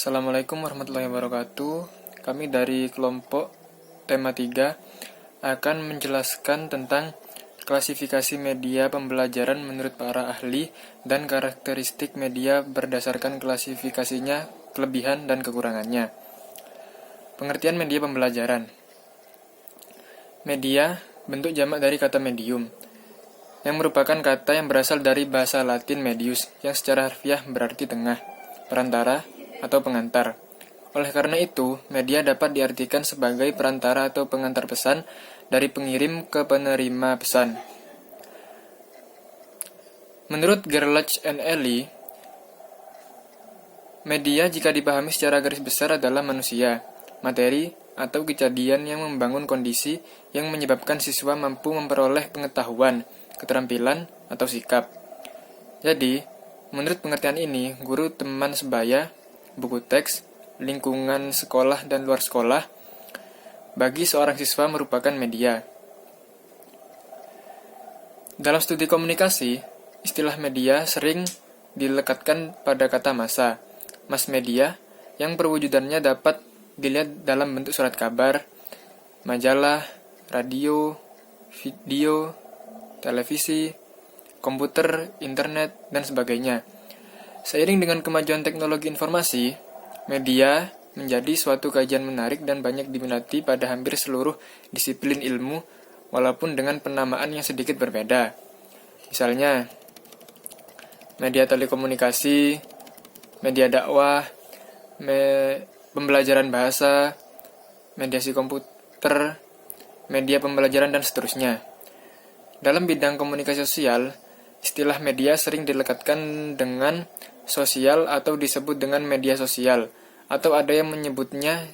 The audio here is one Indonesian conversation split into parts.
Assalamualaikum warahmatullahi wabarakatuh. Kami dari kelompok tema 3 akan menjelaskan tentang klasifikasi media pembelajaran menurut para ahli dan karakteristik media berdasarkan klasifikasinya, kelebihan dan kekurangannya. Pengertian media pembelajaran. Media bentuk jamak dari kata medium, yang merupakan kata yang berasal dari bahasa Latin medius, yang secara harfiah berarti tengah, perantara, atau pengantar. Oleh karena itu, media dapat diartikan sebagai perantara atau pengantar pesan dari pengirim ke penerima pesan. Menurut Gerlach and Ellie, media jika dipahami secara garis besar adalah manusia, materi, atau kejadian yang membangun kondisi yang menyebabkan siswa mampu memperoleh pengetahuan, keterampilan, atau sikap. Jadi, menurut pengertian ini, guru, teman sebaya, buku teks, lingkungan sekolah dan luar sekolah, bagi seorang siswa merupakan media. Dalam studi komunikasi, istilah media sering dilekatkan pada kata massa, mass media, yang perwujudannya dapat dilihat dalam bentuk surat kabar, majalah, radio, video, televisi, komputer, internet, dan sebagainya. Seiring dengan kemajuan teknologi informasi, media menjadi suatu kajian menarik dan banyak diminati pada hampir seluruh disiplin ilmu, walaupun dengan penamaan yang sedikit berbeda. Misalnya, media telekomunikasi, media dakwah, pembelajaran bahasa, mediasi komputer, media pembelajaran, dan seterusnya. Dalam bidang komunikasi sosial, istilah media sering dilekatkan dengan sosial atau disebut dengan media sosial, atau ada yang menyebutnya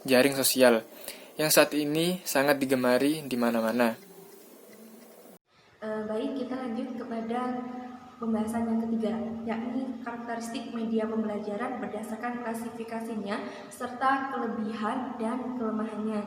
jaring sosial, yang saat ini sangat digemari di mana-mana. Baik, kita lanjut kepada pembahasan yang ketiga, yakni karakteristik media pembelajaran berdasarkan klasifikasinya serta kelebihan dan kelemahannya.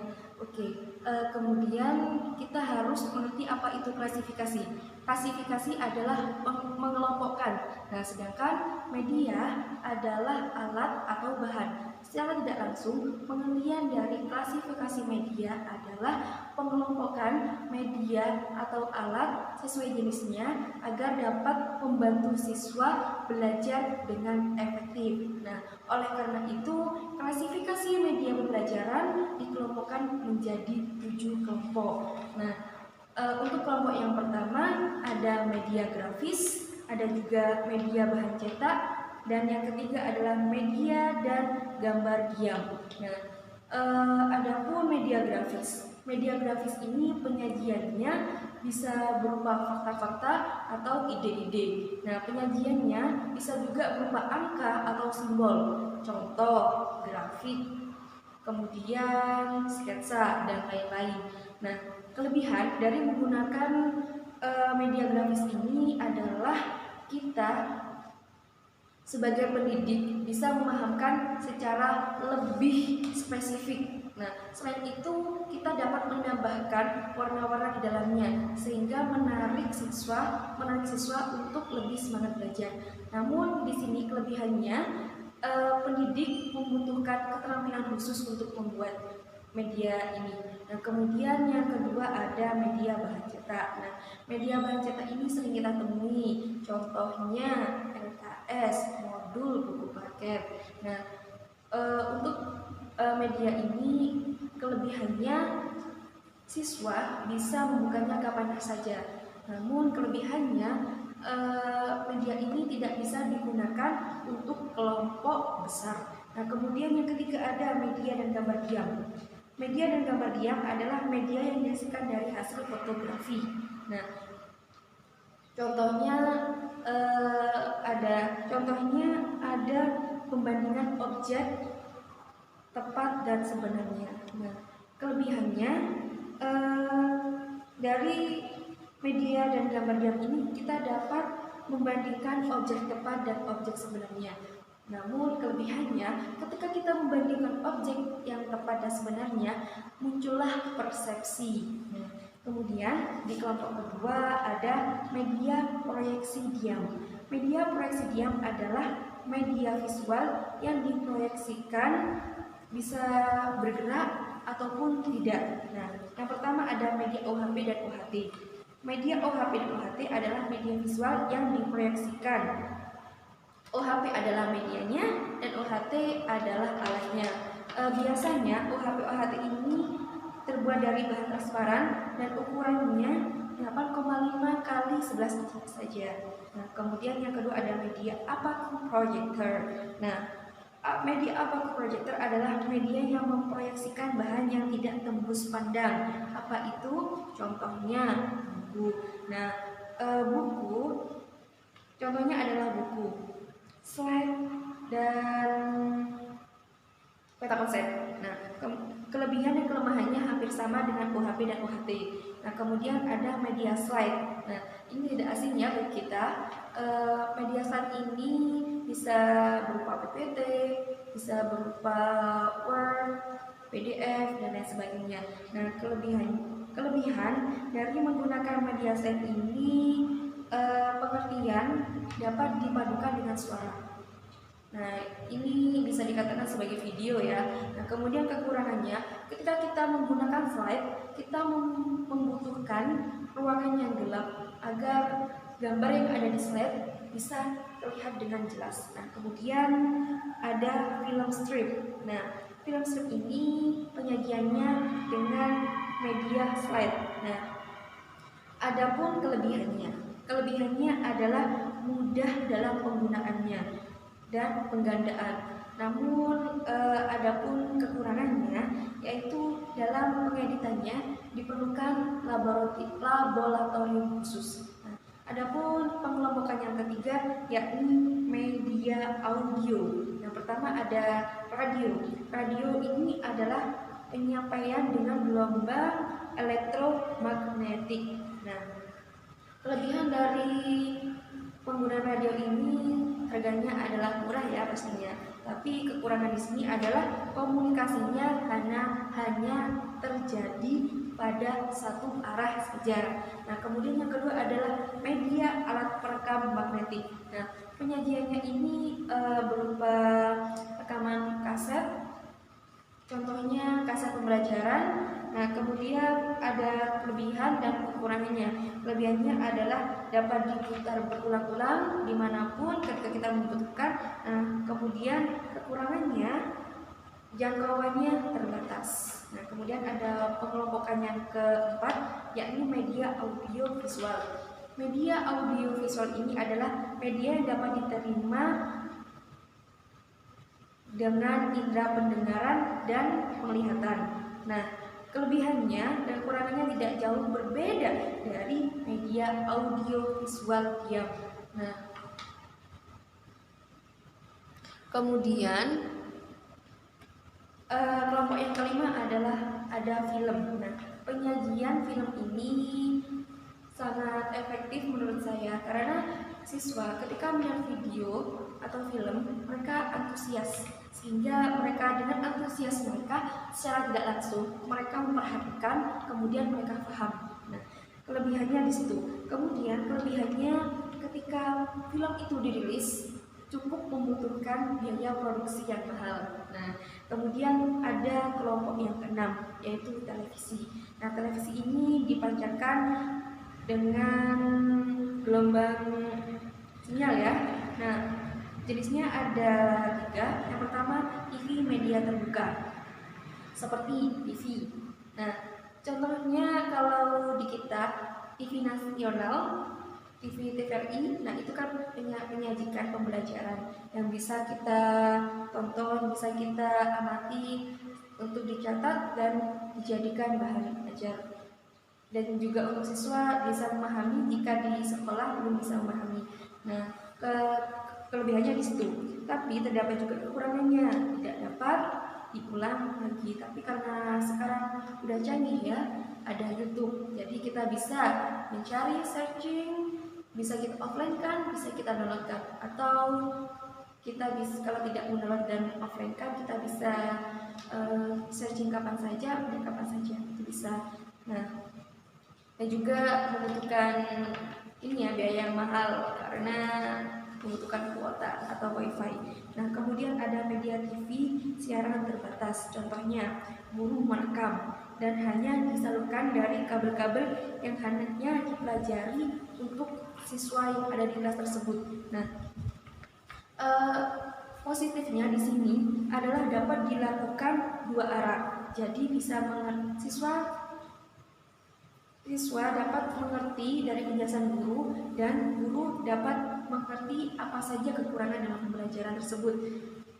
Kemudian kita harus mengerti apa itu klasifikasi. Klasifikasi adalah mengelompokkan. Nah, sedangkan media adalah alat atau bahan. Secara tidak langsung, pengertian dari klasifikasi media adalah pengelompokan media atau alat sesuai jenisnya agar dapat membantu siswa belajar dengan efektif. Nah, oleh karena itu, klasifikasi media pembelajaran dikelompokkan menjadi 7 kelompok. Nah, untuk kelompok yang pertama ada media grafis, ada juga media bahan cetak, dan yang ketiga adalah media dan gambar diam. Nah, adapun media grafis. Media grafis ini penyajiannya bisa berupa fakta-fakta atau ide-ide. Nah, penyajiannya bisa juga berupa angka atau simbol, contoh, grafik, kemudian sketsa, dan lain-lain. Nah, kelebihan dari menggunakan media grafis ini adalah kita sebagai pendidik bisa memahamkan secara lebih spesifik. Nah, selain itu kita dapat menambahkan warna-warna di dalamnya sehingga menarik siswa untuk lebih semangat belajar. Namun di sini kelebihannya pendidik membutuhkan keterampilan khusus untuk membuat media ini. Nah, kemudian yang kedua ada media bahan cetak. Nah, media bahan cetak ini sering kita temui, contohnya LKS, modul, buku paket. Nah, untuk media ini kelebihannya siswa bisa membukanya kapan saja. Namun kelebihannya media ini tidak bisa digunakan untuk kelompok besar. Nah, kemudian yang ketiga ada media dan gambar diam. Media dan gambar diam adalah media yang dihasilkan dari hasil fotografi. Nah, contohnya ada pembandingan objek tepat dan sebenarnya. Nah, kelebihannya dari media dan gambar diam ini kita dapat membandingkan objek tepat dan objek sebenarnya. Namun kelebihannya ketika kita membandingkan objek yang tepat dan sebenarnya muncullah persepsi. Nah, kemudian di kelompok kedua ada media proyeksi diam. Media proyeksi diam adalah media visual yang diproyeksikan bisa bergerak ataupun tidak. Nah, yang pertama ada media OHP dan OHT. Media OHP dan OHT adalah media visual yang diproyeksikan. OHP adalah medianya dan OHT adalah alatnya. Biasanya OHP OHT ini terbuat dari bahan transparan dan ukurannya 8,5 kali 11 inci saja. Nah, kemudian yang kedua ada media Apaku Projector. Nah, media Apaku Projector adalah media yang memproyeksikan bahan yang tidak tembus pandang. Apa itu? Contohnya buku. Nah, buku contohnya adalah buku, slide, dan peta konsep. Nah, kelebihan dan kelemahannya hampir sama dengan OHP dan OHT. Nah, kemudian ada media slide. Nah, ini tidak asing ya bagi kita. Media slide ini bisa berupa PPT, bisa berupa Word, PDF, dan lain sebagainya. Nah, kelebihan dari menggunakan media slide ini, pengertian dapat dipadukan dengan suara. Nah, ini bisa dikatakan sebagai video ya. Nah, kemudian kekurangannya, ketika kita menggunakan slide, kita membutuhkan ruangan yang gelap agar gambar yang ada di slide bisa terlihat dengan jelas. Nah, kemudian ada film strip. Nah, film strip ini penyajiannya dengan media slide. Nah, adapun kelebihannya adalah mudah dalam penggunaannya dan penggandaan. Namun adapun kekurangannya yaitu dalam pengeditannya diperlukan laboratorium khusus. Nah, adapun pengelompokan yang ketiga yakni media audio. Yang pertama ada radio. Radio ini adalah penyampaian dengan gelombang elektromagnetik. Nah, kelebihan dari penggunaan radio ini harganya adalah murah ya pastinya. Tapi kekurangan di sini adalah komunikasinya hanya terjadi pada satu arah saja. Nah, kemudian yang kedua adalah media alat perekam magnetik. Nah, penyajiannya ini berupa rekaman kaset. Contohnya kaset pembelajaran. Nah, kemudian ada kelebihan dan kekurangannya. Kelebihannya adalah dapat diputar berulang-ulang dimanapun ketika kita membutuhkan. Nah, kemudian kekurangannya jangkauannya terbatas. Nah, kemudian ada pengelompokan yang keempat yakni media audio visual. Media audio visual ini adalah media yang dapat diterima dengan indera pendengaran dan penglihatan. Nah, kelebihannya dan kekurangannya tidak jauh berbeda dari media audio visual diam. Nah, kemudian kelompok yang kelima adalah ada film. Nah, penyajian film ini sangat efektif menurut saya karena siswa ketika melihat video atau film mereka antusias, sehingga mereka dengan antusias mereka secara tidak langsung mereka memperhatikan, kemudian mereka paham. Nah, kelebihannya di situ. Kemudian kelebihannya ketika film itu dirilis cukup membutuhkan biaya produksi yang mahal. Nah, kemudian ada kelompok yang keenam yaitu televisi. Nah, televisi ini dipancarkan dengan gelombang sinyal ya. Nah, jenisnya ada 3. Yang pertama TV media terbuka seperti TV. Nah, contohnya kalau di kita TV nasional, TV TVRI, nah itu kan menyajikan pembelajaran yang bisa kita tonton, bisa kita amati untuk dicatat dan dijadikan bahan ajar. Dan juga untuk siswa bisa memahami jika di sekolah belum bisa memahami. Nah, kelebihannya di situ. Tapi terdapat juga kekurangannya, tidak dapat diulang lagi. Tapi karena sekarang udah canggih ya, ada YouTube, jadi kita bisa mencari, searching, bisa kita offline kan, bisa kita download kan, atau kita bisa kalau tidak download dan offline kan, kita bisa searching kapan saja dan kapan saja itu bisa. Nah, dan juga membutuhkan ini ya biaya yang mahal karena membutuhkan kuota atau wifi. Nah, kemudian ada media TV, siaran terbatas. Contohnya, guru merekam dan hanya disalurkan dari kabel-kabel yang hanya dipelajari untuk siswa yang ada di kelas tersebut. Nah, positifnya di sini adalah dapat dilakukan dua arah. Jadi siswa dapat mengerti dari penjelasan guru dan guru dapat mengerti apa saja kekurangan dalam pembelajaran tersebut.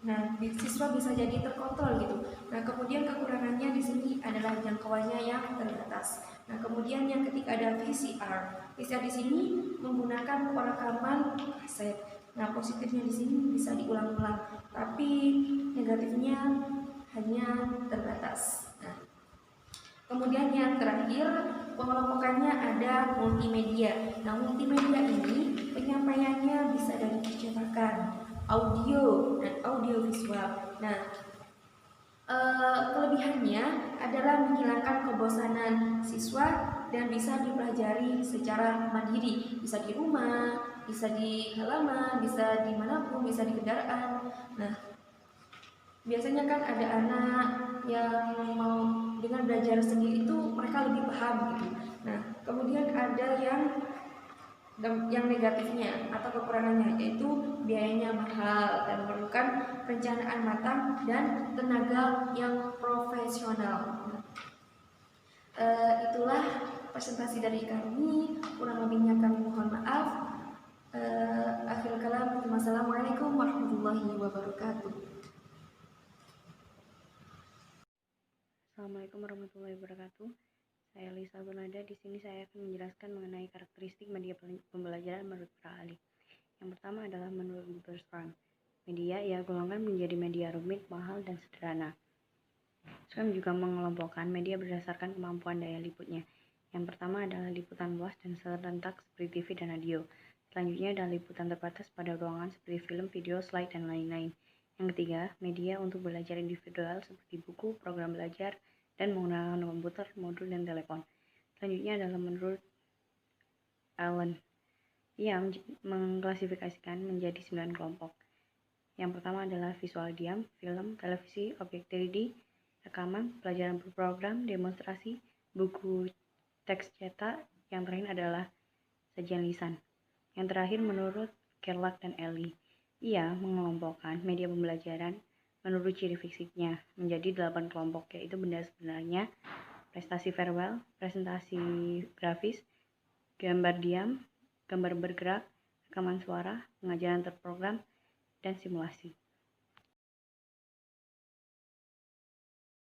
Nah, siswa bisa jadi terkontrol gitu. Nah, kemudian kekurangannya di sini adalah jangkauannya yang terbatas. Nah, kemudian yang ketiga ada VCR. VCR di sini menggunakan perekaman kaset. Nah, positifnya di sini bisa diulang-ulang, tapi negatifnya hanya terbatas. Nah, kemudian yang terakhir, pengelompokannya ada multimedia. Nah, multimedia ini penyampaiannya bisa dari percetakan, audio, dan audiovisual. Nah, kelebihannya adalah menghilangkan kebosanan siswa dan bisa dipelajari secara mandiri. Bisa di rumah, bisa di halaman, bisa dimanapun, bisa di kendaraan. Nah, biasanya kan ada anak yang mau dengan belajar sendiri itu mereka lebih paham gitu. Nah, kemudian ada yang negatifnya atau kekurangannya, yaitu biayanya mahal dan memerlukan perencanaan matang dan tenaga yang profesional. Itulah presentasi dari kami, kurang lebihnya kami mohon maaf. Akhirul kalam, wassalamualaikum warahmatullahi wabarakatuh. Assalamualaikum warahmatullahi wabarakatuh. Saya Lisa Bernada. Di sini saya akan menjelaskan mengenai karakteristik media pembelajaran menurut para ahli. Yang pertama adalah menurut Gilbert Strang. Media ia golongkan menjadi media rumit, mahal, dan sederhana. Strang juga mengelompokkan media berdasarkan kemampuan daya liputnya. Yang pertama adalah liputan luas dan serentak seperti TV dan radio. Selanjutnya adalah liputan terbatas pada ruangan seperti film, video, slide, dan lain-lain. Yang ketiga, media untuk belajar individual seperti buku, program belajar, dan menggunakan komputer, modul, dan telepon. Selanjutnya adalah menurut Allen. Ia mengklasifikasikan menjadi 9 kelompok. Yang pertama adalah visual diam, film, televisi, objek 3D, rekaman, pelajaran berprogram, demonstrasi, buku teks cetak. Yang terakhir adalah sajian lisan. Yang terakhir menurut Kerlak dan Ellie. Ia mengelompokkan media pembelajaran menurut ciri fisiknya menjadi 8 kelompok, yaitu benda sebenarnya, prestasi verbal, presentasi grafis, gambar diam, gambar bergerak, rekaman suara, pengajaran terprogram, dan simulasi.